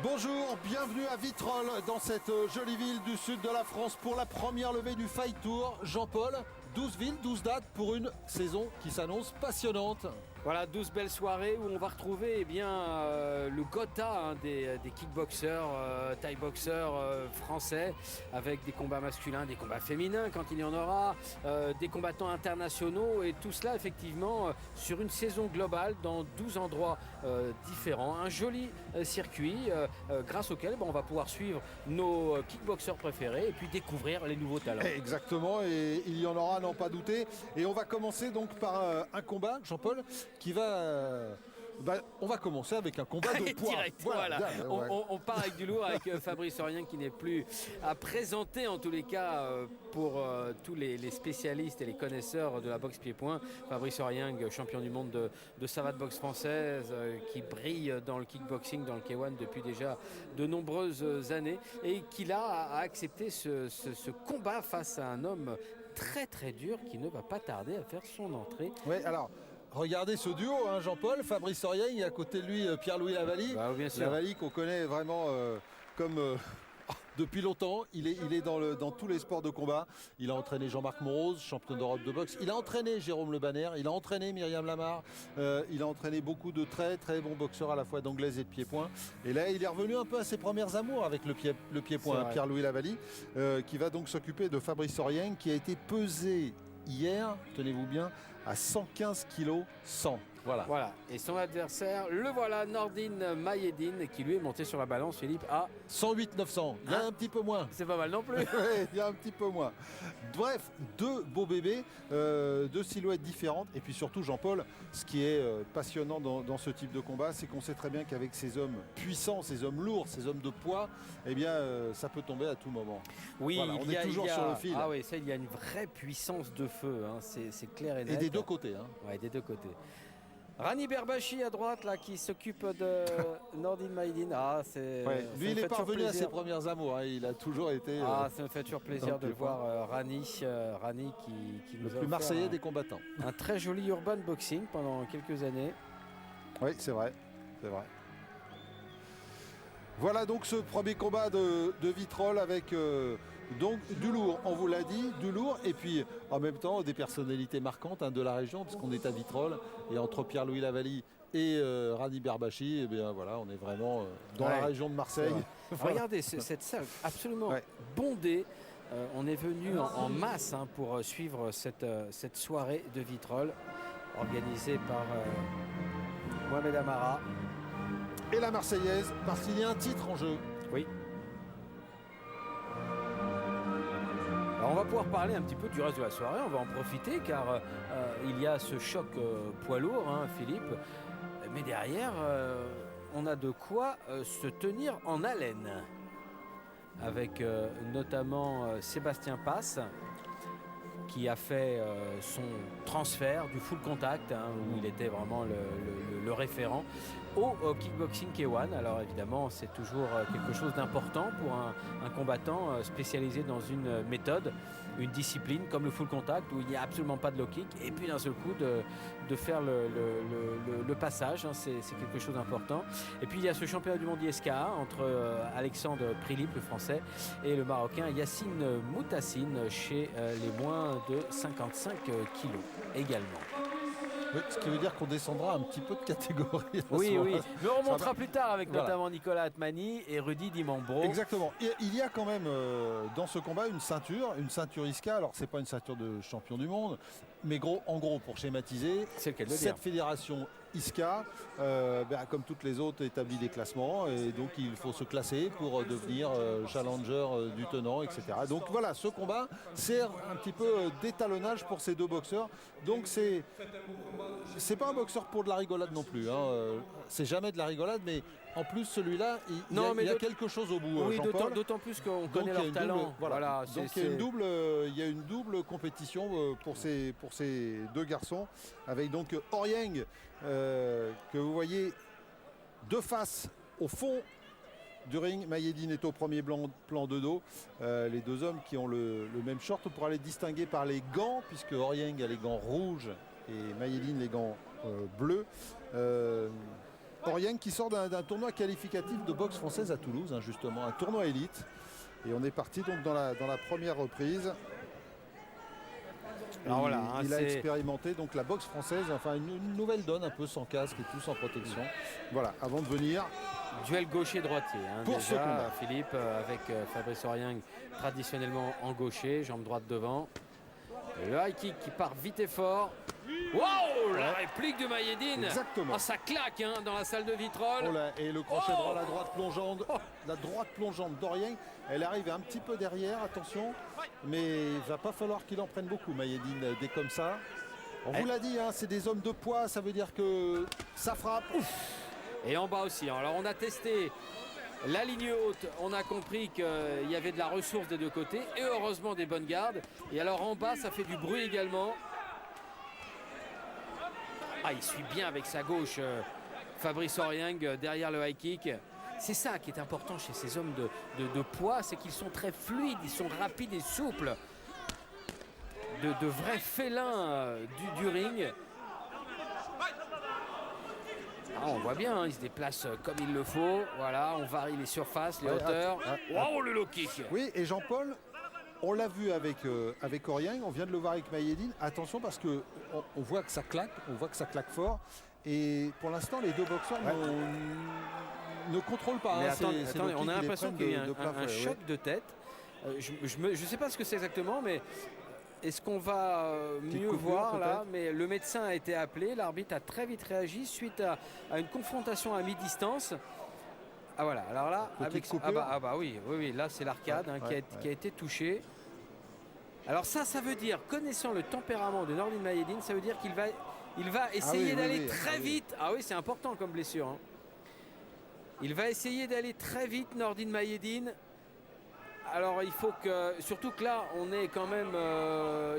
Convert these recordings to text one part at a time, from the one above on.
Bonjour, bienvenue à Vitrolles dans cette jolie ville du sud de la France pour la première levée du Fight Tour. Jean-Paul, 12 villes, 12 dates pour une saison qui s'annonce passionnante. Voilà, 12 belles soirées où on va retrouver le Gotha des kickboxers, thai-boxers français, avec des combats masculins, des combats féminins quand il y en aura, des combattants internationaux et tout cela effectivement sur une saison globale dans 12 endroits différents. Un joli circuit grâce auquel on va pouvoir suivre nos kickboxers préférés et puis découvrir les nouveaux talents. Exactement, et il y en aura, n'en pas douter. Et on va commencer donc par un combat, Jean-Paul, qui va... on va commencer avec un combat de poids. Direct, voilà. On part avec du lourd, avec Fabrice Oryeng qui n'est plus à présenter en tous les cas pour tous les spécialistes et les connaisseurs de la boxe pied-point. Fabrice Oryeng, champion du monde de savate boxe française, qui brille dans le kickboxing, dans le K1 depuis déjà de nombreuses années et qui là a accepté ce combat face à un homme très très dur qui ne va pas tarder à faire son entrée. Oui, alors... Regardez ce duo, hein, Jean-Paul, Fabrice Oryeng et à côté de lui Pierre-Louis Lavallie. Bien sûr. Lavallie qu'on connaît vraiment comme depuis longtemps. Il est dans tous les sports de combat. Il a entraîné Jean-Marc Monrose, champion d'Europe de boxe. Il a entraîné Jérôme Le Banner. Il a entraîné Myriam Lamar. Il a entraîné beaucoup de très très bons boxeurs à la fois d'anglaise et de pied-point. Et là, il est revenu un peu à ses premières amours avec le pied-point, hein, Pierre-Louis Lavallie, qui va donc s'occuper de Fabrice Oryeng, qui a été pesé hier, tenez-vous bien, à 115 kg 100. Voilà. Et son adversaire, le voilà, Nordine Maïeddine, qui lui est monté sur la balance, Philippe, à 108 900. Il y a un petit peu moins. C'est pas mal non plus. Ouais, il y a un petit peu moins. Bref, deux beaux bébés, deux silhouettes différentes. Et puis surtout, Jean-Paul, ce qui est passionnant dans ce type de combat, c'est qu'on sait très bien qu'avec ces hommes puissants, ces hommes lourds, ces hommes de poids, eh bien, ça peut tomber à tout moment. Oui, voilà, on est toujours sur le fil. Ah oui, ça, il y a une vraie puissance de feu, hein, c'est clair et net. Et des deux côtés. Hein. Ouais, des deux côtés. Rani Berbachi à droite là qui s'occupe de Nordine Maïeddine. Lui il est parvenu à ses premières amours, hein. Il a toujours été. Ça me fait toujours plaisir de le voir Rani qui le plus marseillais des combattants. Un très joli urban boxing pendant quelques années. Oui, c'est vrai. Voilà donc ce premier combat de Vitrolles avec donc du lourd, on vous l'a dit, du lourd et puis en même temps des personnalités marquantes, hein, de la région puisqu'on est à Vitrolles et entre Pierre-Louis Lavallie et Rani Berbachi, eh bien voilà, on est vraiment dans la région de Marseille. Voilà. Regardez cette salle absolument bondée. On est venu en masse pour suivre cette soirée de Vitrolles organisée par Mohamed Amara. Et la Marseillaise, parce qu'il y a un titre en jeu. Oui. Alors on va pouvoir parler un petit peu du reste de la soirée, on va en profiter car il y a ce choc poids lourd, hein, Philippe. Mais derrière, on a de quoi se tenir en haleine. Avec notamment Sébastien Passe, qui a fait son transfert du full contact, hein, où il était vraiment le référent, au kickboxing K1. Alors évidemment, c'est toujours quelque chose d'important pour un combattant spécialisé dans une méthode, une discipline comme le full contact, où il n'y a absolument pas de low kick, et puis d'un seul coup de faire le passage, hein, c'est quelque chose d'important. Et puis il y a ce championnat du monde ISKA entre Alexandre Prilip, le français, et le marocain Yassine Moutassine chez les moins de 55 kilos également. Oui, ce qui veut dire qu'on descendra un petit peu de catégorie. Oui. Mais on remontera plus tard avec notamment Nicolas Atmani et Rudy Dimambro. Exactement. Et il y a quand même dans ce combat une ceinture ISKA. Alors c'est pas une ceinture de champion du monde, mais en gros pour schématiser, cette fédération ISKA, comme toutes les autres, établit des classements et donc il faut se classer pour devenir challenger du tenant, etc. Donc voilà, ce combat sert un petit peu d'étalonnage pour ces deux boxeurs. Donc c'est pas un boxeur pour de la rigolade non plus, hein. C'est jamais de la rigolade, mais en plus celui-là il y a quelque chose au bout. Oui, d'autant plus qu'on connaît leur talent. Donc il y a une double compétition pour ces deux garçons, avec donc Oryeng que vous voyez de face au fond du ring. Maïeddine est au premier plan de dos. Les deux hommes qui ont le même short, on pourra les distinguer par les gants, puisque Oryeng a les gants rouges et Maïeddine les gants bleus. Aurieng qui sort d'un tournoi qualificatif de boxe française à Toulouse, hein, justement, un tournoi élite. Et on est parti donc dans la première reprise. Alors voilà, hein, il a expérimenté donc la boxe française, enfin une nouvelle donne un peu sans casque et tout sans protection. Voilà, avant de venir. Duel gaucher-droitier. Hein, pour déjà, ce combat. Philippe, avec Fabrice Aurieng traditionnellement en gaucher, jambe droite devant. Et le high kick qui part vite et fort. Wow, la réplique de Mayedine. Exactement. Oh, ça claque hein, dans la salle de Vitrolles. Oh là, et le crochet droit, la droite plongeante d'Aurieng. Elle arrive un petit peu derrière, attention. Mais il va pas falloir qu'il en prenne beaucoup, Mayedine, dès comme ça. On vous l'a dit, hein, c'est des hommes de poids, ça veut dire que ça frappe. Et en bas aussi. Alors on a testé la ligne haute, on a compris qu'il y avait de la ressource des deux côtés et heureusement des bonnes gardes. Et alors en bas, ça fait du bruit également. Ah, il suit bien avec sa gauche Fabrice Aurieng derrière le high kick. C'est ça qui est important chez ces hommes de poids, c'est qu'ils sont très fluides, ils sont rapides et souples. De vrais félins du ring. Ah, on voit bien, hein, il se déplace comme il le faut. Voilà, on varie les surfaces, les hauteurs. Waouh, le low kick. Oui, et Jean-Paul, on l'a vu avec Aurieng, on vient de le voir avec Mayedine. Attention parce que on voit que ça claque, fort. Et pour l'instant, les deux boxeurs ne contrôlent pas. Mais hein, attendez, on a l'impression qu'il y a un choc de tête. Je ne sais pas ce que c'est exactement, mais est-ce qu'on va mieux voir là? Mais le médecin a été appelé, l'arbitre a très vite réagi suite à une confrontation à mi-distance. Ah voilà, alors là, oui, là c'est l'arcade qui a été touché. Alors ça veut dire, connaissant le tempérament de Nordine Mayedine, ça veut dire qu'il va essayer d'aller très vite. Ah oui, c'est important comme blessure. Hein. Il va essayer d'aller très vite, Nordine Mayedine. Alors il faut que, surtout que là, on est quand même,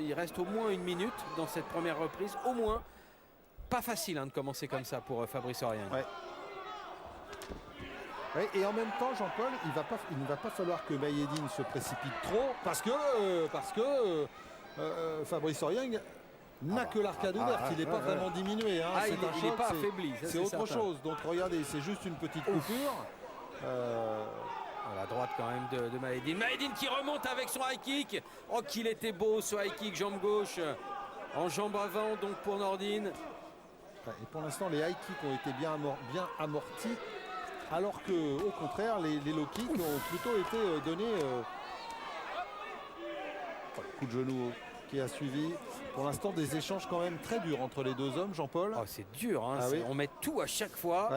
il reste au moins 1 minute dans cette première reprise, au moins. Pas facile hein, de commencer comme ça pour Fabrice Aurieng. Ouais. Ouais, et en même temps, Jean-Paul, il ne va pas falloir que Mayedine se précipite trop parce que Fabrice Aurieng n'a que l'arcade ouverte, il n'est pas vraiment diminué. Hein. Il n'est pas affaibli. C'est autre chose. Donc regardez, c'est juste une petite coupure. À la droite quand même de Mayedine. Mayedine qui remonte avec son high kick. Oh qu'il était beau ce high kick, jambe gauche en jambe avant donc pour Nordine. Et pour l'instant les high kicks ont été bien amortis. Alors que au contraire les low kicks ont plutôt été donnés. Coup de genou qui a suivi. Pour l'instant des échanges quand même très durs entre les deux hommes, Jean-Paul. Oh, c'est dur, hein, on met tout à chaque fois.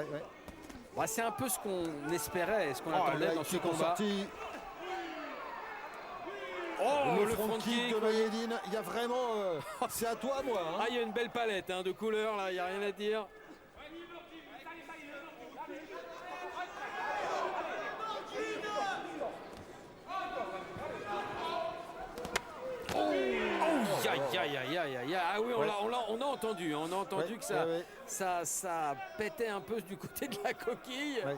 Bah, c'est un peu ce qu'on espérait, ce qu'on attendait dans ce combat. Le front kick de Mayedine, il y a vraiment... c'est à toi, moi. Hein. Ah, il y a une belle palette hein, de couleurs, là, il n'y a rien à dire. Ah oui, on a entendu, que ça pétait un peu du côté de la coquille. Ouais.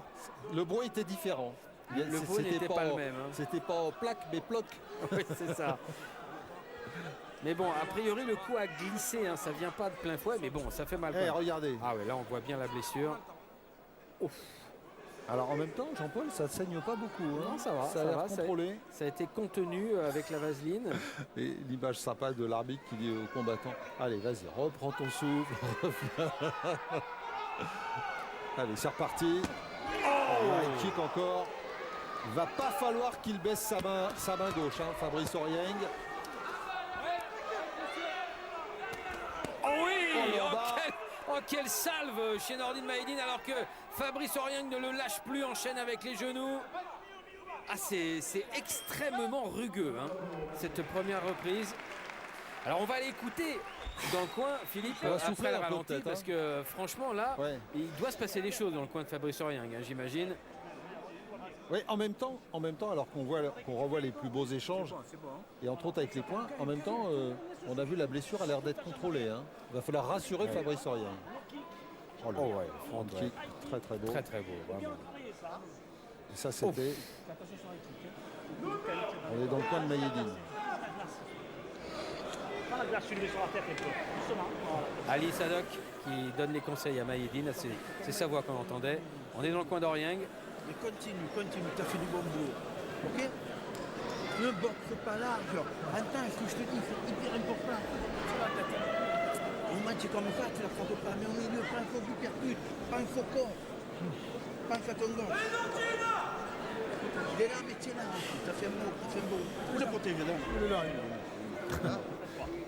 Le bruit était différent. Le bruit n'était pas le même. Hein. C'était pas plaque, mais ploc. Oui, c'est ça. Mais bon, a priori, le coup a glissé, hein, ça vient pas de plein fouet, mais bon, ça fait mal. Regardez. Ah ouais, là, on voit bien la blessure. Ouf. Alors en même temps, Jean-Paul, ça ne saigne pas beaucoup. Hein. Non, ça va. Ça a l'air contrôlé. Ça a été contenu avec la vaseline. Et l'image sympa de l'arbitre qui dit aux combattants, allez, vas-y, reprends ton souffle. Allez, c'est reparti. High kick encore. Il va pas falloir qu'il baisse sa main gauche, hein, Fabrice Aurieng. Oh oui, quelle salve chez Nordine Mayedine alors que Fabrice Aurieng ne le lâche plus, enchaîne avec les genoux. Ah, c'est extrêmement rugueux hein, cette première reprise. Alors on va aller écouter dans le coin Philippe après le ralenti parce que franchement là il doit se passer des choses dans le coin de Fabrice Aurieng hein, j'imagine. Oui, en même temps, alors qu'on revoit les plus beaux échanges, et entre autres avec les points, en même temps, on a vu la blessure a l'air d'être contrôlée. Hein. Il va falloir rassurer Fabrice Aurieng. Front kick, très très beau. Très très beau, vraiment. Et ça c'était... On est dans le coin de Mayedine. Prends la glace, tu le mets sur la tête un peu. Doucement. Voilà. Ali Sadok qui donne les conseils à Maïdine, c'est sa voix qu'on entendait. On est dans le coin d'Orieng. Mais continue, tu as fait du bon boulot. Ok? Ne boxe pas large. Entends ce que je te dis, c'est hyper important. Un match comme ça, tu ne la frappes pas, mais au milieu, pas un faux percute, pas un faux corps. Pense à ton gauche. Il est là, mais tiens là. Ça fait un beau. Où le protège là? Il est là.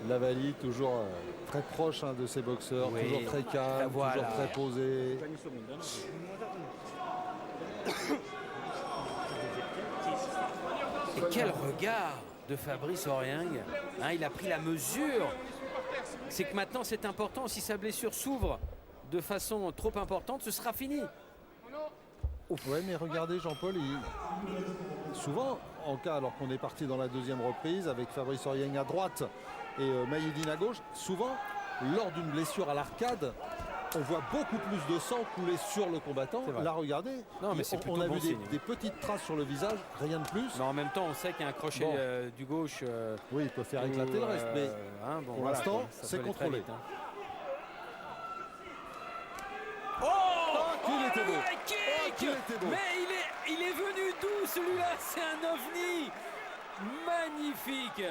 Lavallie, toujours très proche de ses boxeurs, Oui, toujours très calme, voilà. toujours très posé. Et quel regard de Fabrice Orieng. Hein, il a pris la mesure. C'est que maintenant c'est important, si sa blessure s'ouvre de façon trop importante, ce sera fini. Ouais, mais regardez Jean-Paul, souvent, en cas, alors qu'on est parti dans la deuxième reprise avec Fabrice Orieng à droite et Maïdine à gauche, souvent, lors d'une blessure à l'arcade, on voit beaucoup plus de sang couler sur le combattant. Là, regardez, non, mais on a vu des petites traces sur le visage, rien de plus. Mais en même temps, on sait qu'il y a un crochet du gauche. Oui, il peut faire éclater le reste, mais pour l'instant, c'est contrôlé. Vite, hein. Qu'il était beau. Qu'il était beau. Mais il est venu d'où celui-là? C'est un ovni. Magnifique.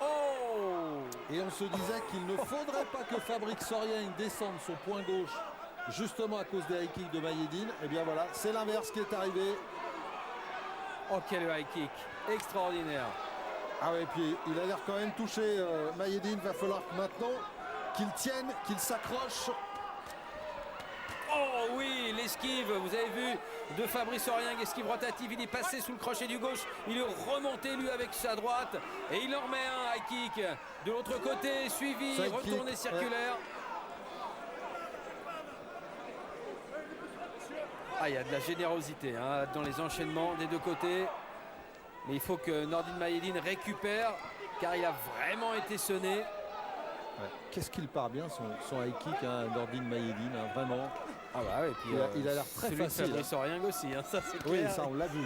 Oh! Et on se disait qu'il ne faudrait pas que Fabrice Orieng descende son point gauche justement à cause des high kicks de Maïdine. Et bien voilà, c'est l'inverse qui est arrivé. Oh, quel high kick extraordinaire. Ah ouais, et puis il a l'air quand même touché. Maïdine, va falloir maintenant qu'il tienne, qu'il s'accroche. Oh oui, l'esquive, vous avez vu, de Fabrice Orieng, esquive rotative, il est passé sous le crochet du gauche, il est remonté lui avec sa droite et il en remet un high kick. De l'autre côté, suivi, retourné circulaire. Ah, il y a de la générosité dans les enchaînements des deux côtés. Mais il faut que Nordine Maïdine récupère car il a vraiment été sonné. Ouais. Qu'est-ce qu'il part bien son high kick, Nordine Maïdine, vraiment. Ah bah ouais, et puis il a l'air très facile. Fabrice Orieng aussi, ça c'est oui, clair. ça on l'a vu.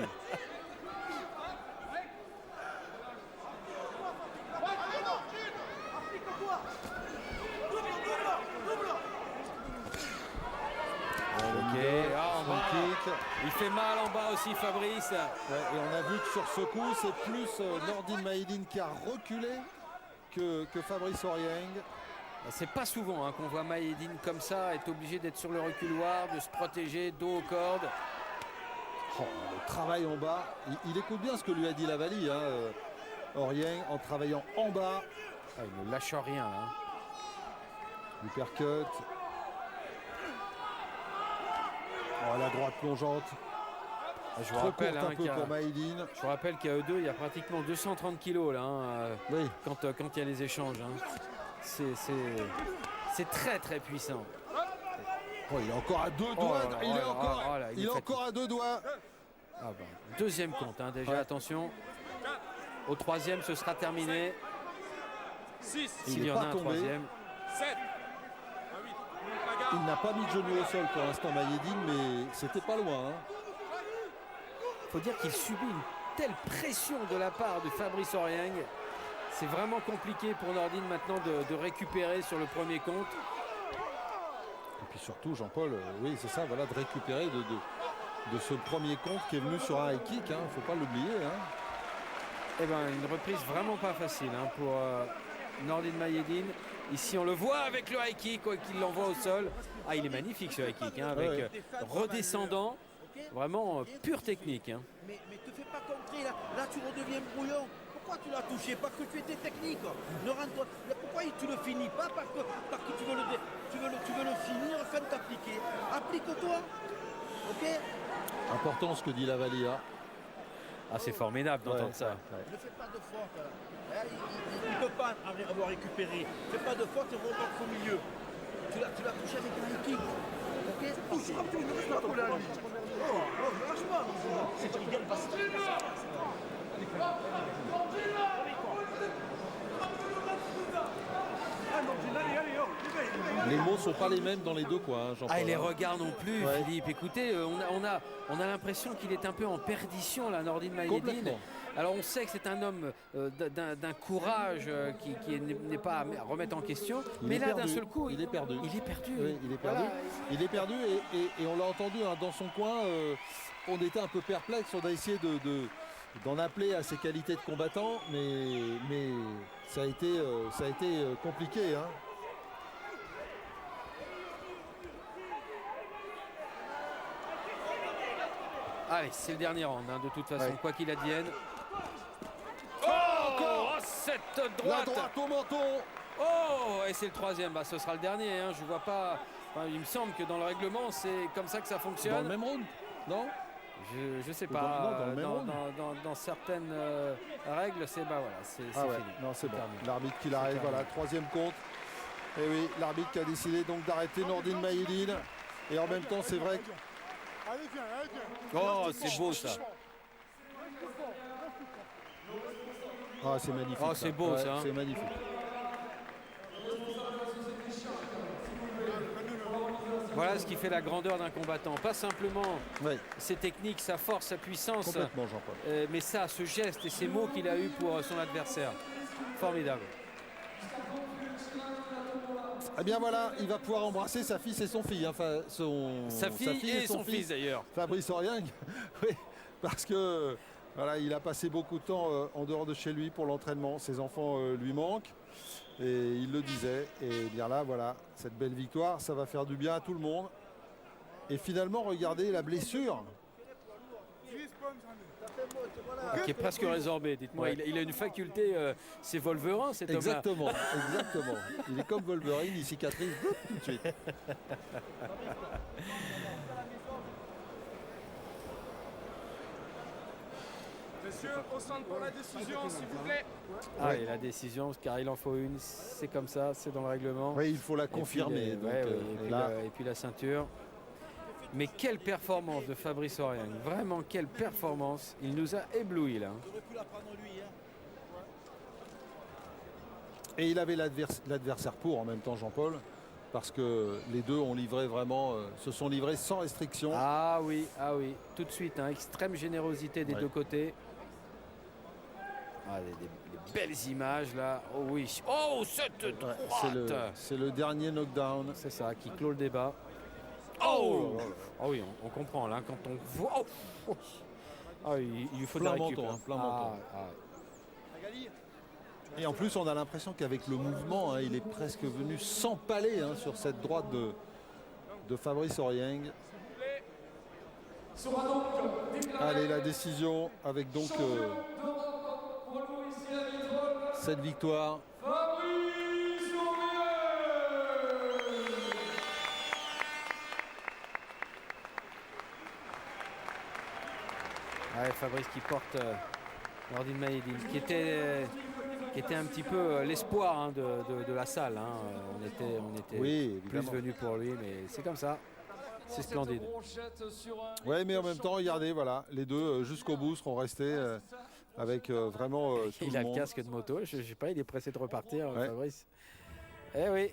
Il fait mal en bas aussi Fabrice. Ouais, et on a vu que sur ce coup, c'est plus Nordine Maïdine qui a reculé que Fabrice Orieng. C'est pas souvent qu'on voit Maïdine comme ça, être obligé d'être sur le reculoir, de se protéger, dos aux cordes. Oh, le travail en bas, il écoute bien ce que lui a dit Lavallie, Orieng, en travaillant en bas. Ah, il ne lâche rien. L'uppercut. Oh, la droite plongeante. Je vous rappelle pour Maïdine. Je vous rappelle qu'à eux deux, il y a pratiquement 230 kilos là, oui. quand il y a les échanges. C'est très très puissant. Oh, il est encore à deux doigts. Il est encore à deux doigts. Ah bah, deuxième compte déjà, attention. Au troisième, ce sera terminé. S'il y en a un troisième. Il n'a pas mis de genou au sol pour l'instant Maïdine, mais c'était pas loin. Il faut dire qu'il subit une telle pression de la part de Fabrice Orieng. C'est vraiment compliqué pour Nordine maintenant de récupérer sur le premier compte. Et puis surtout, Jean-Paul, oui, c'est ça, voilà, de récupérer de ce premier compte qui est venu sur un high kick, il ne faut pas l'oublier. Eh ben, une reprise vraiment pas facile pour Nordine Maïdine. Ici, on le voit avec le high kick, qu'il l'envoie au sol. Ah, il est magnifique ce high kick, avec redescendant. Vraiment pure technique. Mais te fais pas contrer, là tu redeviens brouillon. Pourquoi tu l'as touché? Parce que tu étais technique. Pourquoi tu le finis pas? Parce que tu veux le finir afin de t'appliquer. Applique-toi. Ok? Important ce que dit Lavallie. Ah, c'est formidable d'entendre ça. Ne fais pas de faute. Il ne peut pas avoir récupéré. Ne fais pas de faute et remonte au milieu. Tu l'as touché avec un high kick. Ok? Touche pas, tu ne touches pas là. Oh, lâche pas. C'est qu'il gagne pas. Les mots ne sont pas les mêmes dans les deux coins, Jean-Paul. Ah, et les regards non plus, Philippe. Écoutez, on a l'impression qu'il est un peu en perdition, là, Nordine Maïeddine. Alors on sait que c'est un homme d'un courage qui n'est pas à remettre en question. Mais là, d'un seul coup, il est perdu. Il est perdu. Oui, il est perdu. Voilà. Il est perdu et on l'a entendu hein, dans son coin. On était un peu perplexe. On a essayé d'en appeler à ses qualités de combattant, mais ça a été compliqué. Hein. Allez, c'est le dernier round, hein, de toute façon, quoi qu'il advienne. Cette droite. La droite au menton. Oh, et c'est le troisième. Bah, ce sera le dernier. Hein. Je vois pas. Enfin, il me semble que dans le règlement, c'est comme ça que ça fonctionne. Dans le même round, non? Je sais pas. Dans certaines règles, c'est voilà, c'est fini. Non, c'est bon. L'arbitre qui l'arrête. Voilà, troisième compte. Et oui, l'arbitre qui a décidé donc d'arrêter Nordine Maïeddine. Et en même temps, c'est vrai que. Oh, c'est beau ça. Ah, c'est magnifique. Oh, c'est beau ça. C'est magnifique. Voilà ce qui fait la grandeur d'un combattant. Pas simplement ses techniques, sa force, sa puissance. Complètement, Jean-Paul. Mais ça, ce geste et ces mots qu'il a eu pour son adversaire. Formidable. Eh bien voilà, il va pouvoir embrasser sa fille et son fils. Enfin, sa fille et son fils d'ailleurs. Fabrice Aurieng. Oui, parce que voilà, il a passé beaucoup de temps en dehors de chez lui pour l'entraînement. Ses enfants lui manquent. Et il le disait. Et bien là, voilà, cette belle victoire, ça va faire du bien à tout le monde. Et finalement, regardez la blessure. Qui est presque résorbé, dites-moi. Ouais. Il a une faculté, c'est Wolverine, cet homme-là. Exactement. Il est comme Wolverine, il cicatrise tout de suite. Messieurs, au centre pour la décision, s'il vous plaît. Ah, et la décision, car il en faut une, c'est comme ça, c'est dans le règlement. Oui, il faut la confirmer. Et puis la ceinture. Mais quelle performance de Fabrice Aurieng. Vraiment, quelle performance. Il nous a éblouis là. Et il avait l'adversaire pour en même temps, Jean-Paul. Parce que les deux ont livré vraiment, se sont livrés sans restriction. Ah oui, tout de suite, hein, extrême générosité des deux côtés. Ah, des belles images là. Oh oui. Oh, cette droite. C'est le dernier knockdown. C'est ça, qui clôt le débat. Oh, oui, on comprend là, quand on voit. Il faut plein de la menton, plein menton. Et en plus, on a l'impression qu'avec le mouvement, il est presque venu s'empaler sur cette droite de Fabrice Aurieng. Allez, la décision avec donc cette victoire. Fabrice qui porte Nordine Maïeddine, qui était un petit peu l'espoir de la salle. On était plus venus pour lui, mais c'est comme ça. C'est splendide. Oui, mais en même temps, regardez, voilà, les deux jusqu'au bout seront restés avec vraiment tout il le a monde. le casque de moto, je sais pas, il est pressé de repartir, Fabrice. Eh oui.